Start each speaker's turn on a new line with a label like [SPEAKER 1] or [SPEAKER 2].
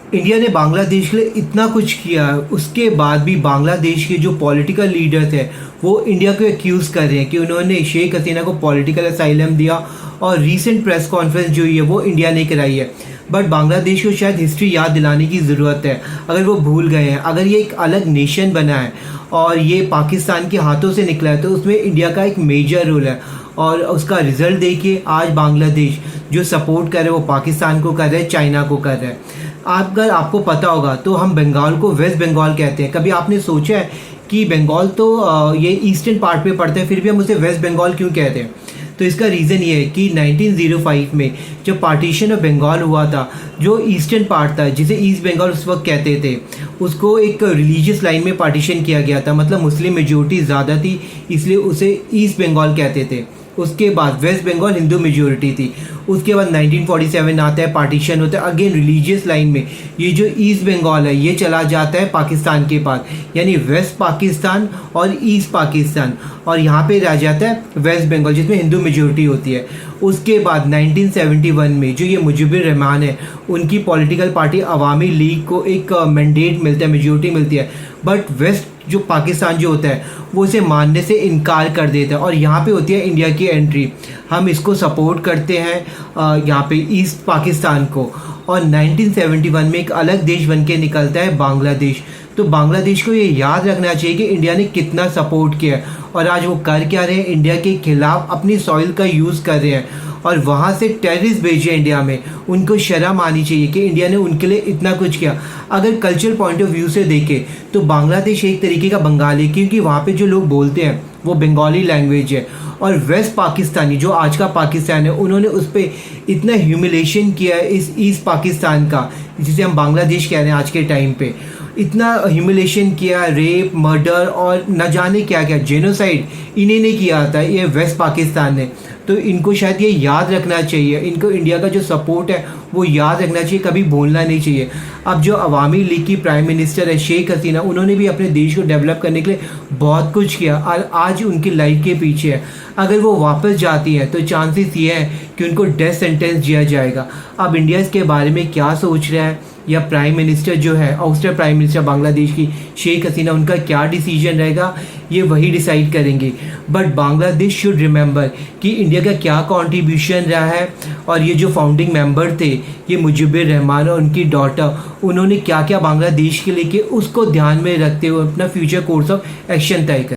[SPEAKER 1] India ने बांग्लादेश के लिए इतना कुछ किया, उसके बाद भी बांग्लादेश के जो पॉलिटिकल लीडर्स हैं वो इंडिया को एक्यूज़ कर रहे हैं कि उन्होंने शेख हसीना को पॉलिटिकल असाइलम दिया और रीसेंट प्रेस कॉन्फ्रेंस जो हुई है वो इंडिया ने कराई है। बट बांग्लादेश को शायद हिस्ट्री याद दिलाने की ज़रूरत है, अगर वो भूल गए हैं। अगर ये एक अलग नेशन बना है और ये पाकिस्तान के हाथों से निकला है तो उसमें इंडिया का एक मेजर रोल है। और उसका रिजल्ट देखिए, आज बांग्लादेश जो सपोर्ट कर रहे हैं वो पाकिस्तान को कर रहे हैं, चाइना को कर रहे हैं। अगर आपको पता होगा तो हम बंगाल को वेस्ट बंगाल कहते हैं। कभी आपने सोचा है कि बंगाल तो ये ईस्टर्न पार्ट पे पड़ता है, फिर भी हम उसे वेस्ट बंगाल क्यों कहते हैं? तो इसका रीज़न ये है कि 1905 में जब पार्टीशन ऑफ बंगाल हुआ था, जो ईस्टर्न पार्ट था जिसे ईस्ट बंगाल उस वक्त कहते थे, उसको एक रिलीजियस लाइन में पार्टीशन किया गया था। मतलब मुस्लिम मेजोरिटी ज़्यादा थी, इसलिए उसे ईस्ट बंगाल कहते थे। उसके बाद वेस्ट बंगाल हिंदू मेजोरिटी थी। उसके बाद 1947 आता है, पार्टीशन होता है अगेन रिलीजियस लाइन में। ये जो ईस्ट बंगाल है ये चला जाता है पाकिस्तान के पास, यानी वेस्ट पाकिस्तान और ईस्ट पाकिस्तान, और यहाँ पे रह जाता है वेस्ट बंगाल जिसमें हिंदू मेजोरिटी होती है। उसके बाद 1971 में जो ये मुजीबुर रहमान है, उनकी पॉलिटिकल पार्टी अवामी लीग को एक मैंडेट मिलता है, मेजोरिटी मिलती है। बट वेस्ट जो पाकिस्तान जो होता है वो इसे मानने से इनकार कर देता है, और यहाँ पे होती है इंडिया की एंट्री। हम इसको सपोर्ट करते हैं यहाँ पे ईस्ट पाकिस्तान को, और 1971 में एक अलग देश बन के निकलता है बांग्लादेश। तो बांग्लादेश को ये याद रखना चाहिए कि इंडिया ने कितना सपोर्ट किया है, और आज वो कर क्या रहे हैं, इंडिया के खिलाफ अपनी सॉइल का यूज़ कर रहे हैं और वहाँ से टेररिस्ट भेजे इंडिया में। उनको शर्म आनी चाहिए कि इंडिया ने उनके लिए इतना कुछ किया। अगर कल्चरल पॉइंट ऑफ व्यू से देखें तो बांग्लादेश एक तरीके का बंगाली, क्योंकि वहाँ पे जो लोग बोलते हैं वो बंगाली लैंग्वेज है। और वेस्ट पाकिस्तानी जो आज का पाकिस्तान है, उन्होंने उस पर इतना ह्यूमिलेशन किया है इस ईस्ट पाकिस्तान का, जिसे हम बांग्लादेश कह रहे हैं आज के टाइम पे। इतना ह्यूमिलेशन किया, रेप, मर्डर और न जाने क्या क्या, जेनोसाइड इन्हीं ने किया था, ये वेस्ट पाकिस्तान ने। तो इनको शायद ये याद रखना चाहिए, इनको इंडिया का जो सपोर्ट है वो याद रखना चाहिए, कभी भूलना नहीं चाहिए। अब जो अवामी लीग की प्राइम मिनिस्टर है शेख हसीना, उन्होंने भी अपने देश को डेवलप करने के लिए बहुत कुछ किया और आज उनकी लाइफ के पीछे है। अगर वो वापस जाती हैं तो चांसेस ये है कि उनको डेथ सेंटेंस दिया जाएगा। अब इंडिया इसके बारे में क्या सोच रहा है, या प्राइम मिनिस्टर जो है आउटस्टर प्राइम मिनिस्टर बांग्लादेश की शेख हसीना, उनका क्या डिसीजन रहेगा ये वही डिसाइड करेंगे। बट बांग्लादेश शुड रिमेंबर कि इंडिया का क्या कंट्रीब्यूशन रहा है, और ये जो फाउंडिंग मेंबर थे ये मुजीबुर रहमान और उनकी डॉटर, उन्होंने क्या क्या बांग्लादेश के लिए किया, उसको ध्यान में रखते हुए अपना फ्यूचर कोर्स ऑफ एक्शन तय कर।